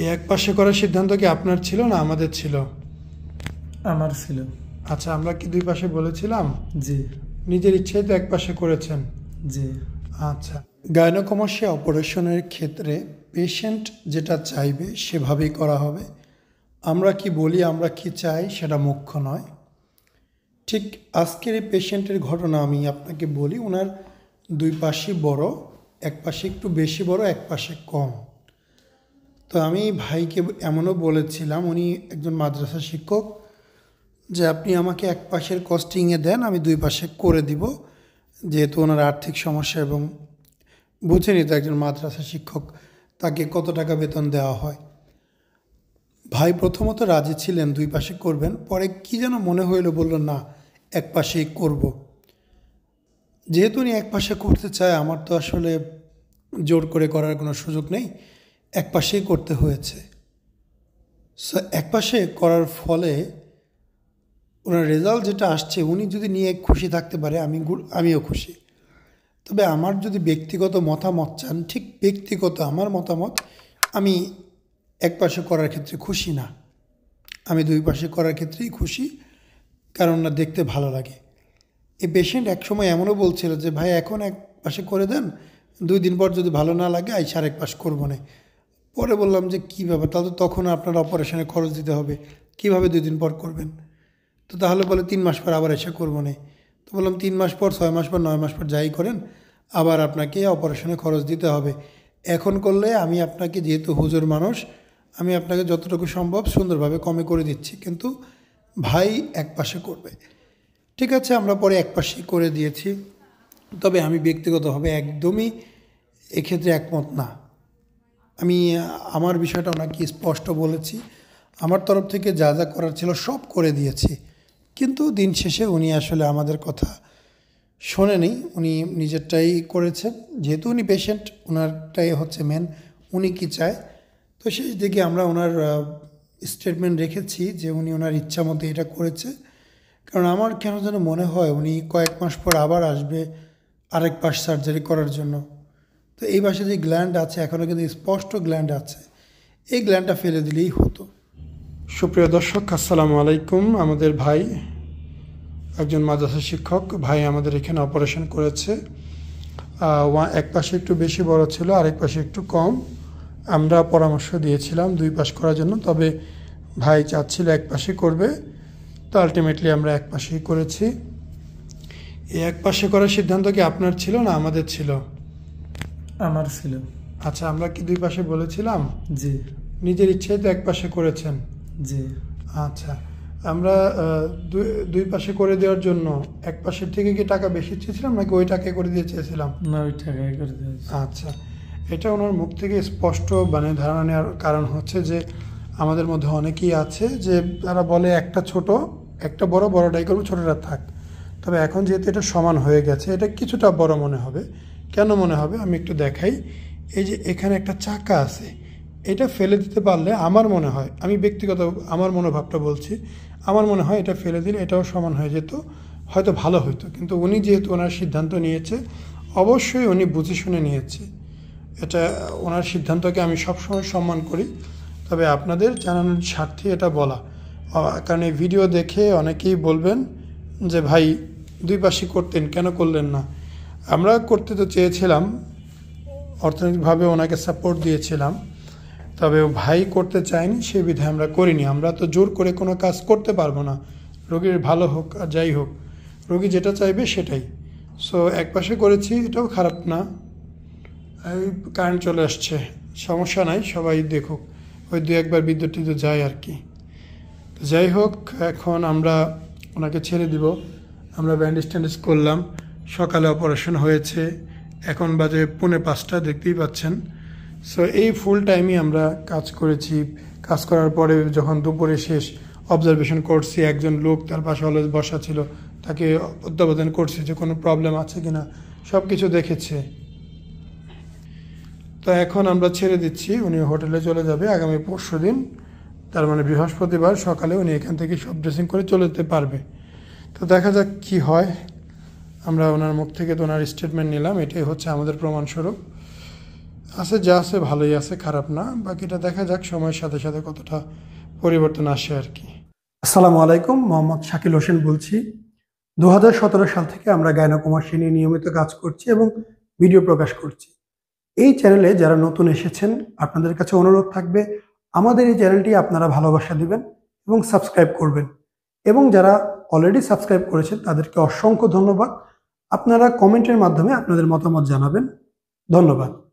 এই এক পাশে করার সিদ্ধান্ত কি আপনার ছিল না আমাদের ছিল? আমার ছিল। আচ্ছা, আমরা কি দুই পাশে বলেছিলাম? জি নিজের ইচ্ছায় তো এক পাশে করেছেন। জি। আচ্ছা, গাইনোকমাসিয়া অপারেশনের ক্ষেত্রে পেশেন্ট যেটা চাইবে সেভাবেই করা হবে। আমরা কি বলি, আমরা কি চাই সেটা মুখ্য নয়। ঠিক আজকের এই পেশেন্টের ঘটনা আমি আপনাকে বলি। ওনার দুই পাশই বড়, এক পাশে একটু বেশি বড়, এক পাশে কম। তো আমি ভাইকে এমনও বলেছিলাম, উনি একজন মাদ্রাসা শিক্ষক, যে আপনি আমাকে এক পাশের কস্টিংয়ে দেন, আমি দুই পাশে করে দিব, যেহেতু ওনার আর্থিক সমস্যা এবং বুঝেনি তো একজন মাদ্রাসা শিক্ষক তাকে কত টাকা বেতন দেওয়া হয়। ভাই প্রথমত রাজি ছিলেন দুই পাশে করবেন, পরে কি যেন মনে হইলো, বলল না এক পাশেই করব। যেহেতু উনি এক পাশে করতে চায়, আমার তো আসলে জোর করে করার কোনো সুযোগ নেই, এক পাশেই করতে হয়েছে। সো এক পাশে করার ফলে ওনার রেজাল্ট যেটা আসছে, উনি যদি নিয়ে খুশি থাকতে পারে আমিও খুশি। তবে আমার যদি ব্যক্তিগত মতামত চান, ঠিক ব্যক্তিগত আমার মতামত, আমি এক পাশে করার ক্ষেত্রে খুশি না, আমি দুই পাশে করার ক্ষেত্রেই খুশি, কারণ না দেখতে ভালো লাগে। এই পেশেন্ট একসময় এমনও বলছিল যে ভাই এখন এক পাশে করে দেন, 2 দিন পর যদি ভালো না লাগে আর এক পাশ করবো না। পরে বললাম যে কী ব্যাপার, তাহলে তো তখন আপনার অপারেশনে খরচ দিতে হবে, কীভাবে 2 দিন পর করবেন? তো তাহলে বলে 3 মাস পর আবার এসে করবো না। তো বললাম 3 মাস পর, 6 মাস পর, 9 মাস পর যাই করেন, আবার আপনাকে অপারেশনে খরচ দিতে হবে। এখন করলে আমি আপনাকে, যেহেতু হুজুর মানুষ, আমি আপনাকে যতটুকু সম্ভব সুন্দরভাবে কমে করে দিচ্ছি, কিন্তু ভাই এক পাশে করবে। ঠিক আছে, আমরা পরে এক পাশেই করে দিয়েছি। তবে আমি ব্যক্তিগতভাবে একদমই এক্ষেত্রে একমত না। আমি আমার বিষয়টা ওনাকে স্পষ্ট বলেছি, আমার তরফ থেকে যা যা করার ছিল সব করে দিয়েছি, কিন্তু দিন শেষে উনি আসলে আমাদের কথা শোনেনি, উনি নিজেরটাই করেছেন। যেহেতু উনি পেশেন্ট, ওনারটাই হচ্ছে মেন, উনি কি চায়। তো সেই দিকে আমরা ওনার স্টেটমেন্ট রেখেছি যে উনি ওনার ইচ্ছা মতো এটা করেছে। কারণ আমার কেন যেন মনে হয় উনি কয়েক মাস পর আবার আসবে আরেক পাশ সার্জারি করার জন্য। তো এই পাশে যে গ্ল্যান্ড আছে, এখনও কিন্তু স্পষ্ট গ্ল্যান্ড আছে, এই গ্ল্যান্ডটা ফেলে দিলেই হতো। সুপ্রিয় দর্শক, আসসালামু আলাইকুম। আমাদের ভাই একজন মাদ্রাসা শিক্ষক, ভাই আমাদের এখানে অপারেশন করেছে। এক পাশে একটু বেশি বড় ছিল, আরেক পাশে একটু কম। আমরা পরামর্শ দিয়েছিলাম দুই পাশ করার জন্য, তবে ভাই চাচ্ছিল এক পাশে করবে, তো আলটিমেটলি আমরা এক পাশেই করেছি। এই এক পাশে করার সিদ্ধান্ত কি আপনার ছিল না আমাদের ছিল? আমার ছিল। আচ্ছা, আমরা কি দুই পাশে বলেছিলাম? জি নিজের ইচ্ছায় তো এক পাশে করেছেন। জি। আচ্ছা, আমরা দুই পাশে করে দেওয়ার জন্য এক পাশের থেকে কি টাকা বেশি চেয়েছিলাম, নাকি ওই টাকায় করে দিয়ে চেয়েছিলাম? না, ওই টাকায় করে দিয়েছি। আচ্ছা, এটা ওনার মুখ থেকে স্পষ্ট ধারণা নেওয়ার কারণ হচ্ছে যে আমাদের মধ্যে অনেকেই আছে যে তারা বলে একটা ছোট একটা বড়, বড়টাই করবো, ছোটটা থাক। তবে এখন যেহেতু এটা সমান হয়ে গেছে, এটা কিছুটা বড় মনে হবে। কেন মনে হবে আমি একটু দেখাই। এই যে এখানে একটা চাকা আছে, এটা ফেলে দিতে পারলে আমার মনে হয়, আমি ব্যক্তিগত আমার মনোভাবটা বলছি, আমার মনে হয় এটা ফেলে দিলে এটাও সমান হয়ে যেত, হয়তো ভালো হতো। কিন্তু উনি যেহেতু ওনার সিদ্ধান্ত নিয়েছে, অবশ্যই উনি বুঝে শুনে নিয়েছে। এটা ওনার সিদ্ধান্তকে আমি সবসময় সম্মান করি, তবে আপনাদের জানানোর স্বার্থে এটা বলা। কারণ এই ভিডিও দেখে অনেকেই বলবেন যে ভাই দুই পাশে করতেন, কেন করলেন না? আমরা করতে তো চেয়েছিলাম, অর্থনৈতিকভাবে ওনাকে সাপোর্ট দিয়েছিলাম, তবে ভাই করতে চায়নি, সে বিধায় আমরা করিনি। আমরা তো জোর করে কোনো কাজ করতে পারবো না, রোগীর ভালো হোক আর যাই হোক, রোগী যেটা চাইবে সেটাই। সো এক পাশে করেছি, এটাও খারাপ না। এই কারেন্ট চলে আসছে, সমস্যা নাই, সবাই দেখুক, ওই 2-1বার বিদ্যুৎ টিদ্যুৎ যায় আর কি। যাই হোক, এখন আমরা ওনাকে ছেড়ে দিব। আমরা ব্যান্ডেজ ট্যান্ডেজ করলাম, সকালে অপারেশন হয়েছে, এখন বাজে 4:45, দেখতেই পাচ্ছেন। সো এই ফুল টাইমই আমরা কাজ করেছি। কাজ করার পরে যখন দুপুরে শেষ, অবজারভেশন করছি, একজন লোক তার পাশে অলওয়েজ বসা ছিল, তাকে তত্ত্বাবধান করছি যে কোনো প্রবলেম আছে কিনা, সব কিছু দেখেছে। তো এখন আমরা ছেড়ে দিচ্ছি, উনি হোটেলে চলে যাবে আগামী পরশুদিন, তার মানে বৃহস্পতিবার সকালে উনি এখান থেকে সব ড্রেসিং করে চলে যেতে পারবে। তো দেখা যাক কি হয়। আমরা ওনার মুখ থেকে তো ওনার স্টেটমেন্ট নিলাম, এটাই হচ্ছে আমাদের প্রমাণস্বরূপ। আছে যা আছে ভালোই আছে, খারাপ না। বাকিটা দেখা যাক সময়ের সাথে সাথে কতটা পরিবর্তন আসে আর কি। আসসালামু আলাইকুম, মোহাম্মদ শাকিল হোসেন বলছি। 2017 সাল থেকে আমরা গাইনোকমার্সি নিয়ে নিয়মিত কাজ করছি এবং ভিডিও প্রকাশ করছি। এই চ্যানেলে যারা নতুন এসেছেন, আপনাদের কাছে অনুরোধ থাকবে আমাদের এই চ্যানেলটি আপনারা ভালোবাসা দিবেন এবং সাবস্ক্রাইব করবেন। এবং যারা অলরেডি সাবস্ক্রাইব করেছেন তাদেরকে অসংখ্য ধন্যবাদ। আপনারা কমেন্টের মাধ্যমে আপনাদের মতামত জানাবেন। ধন্যবাদ।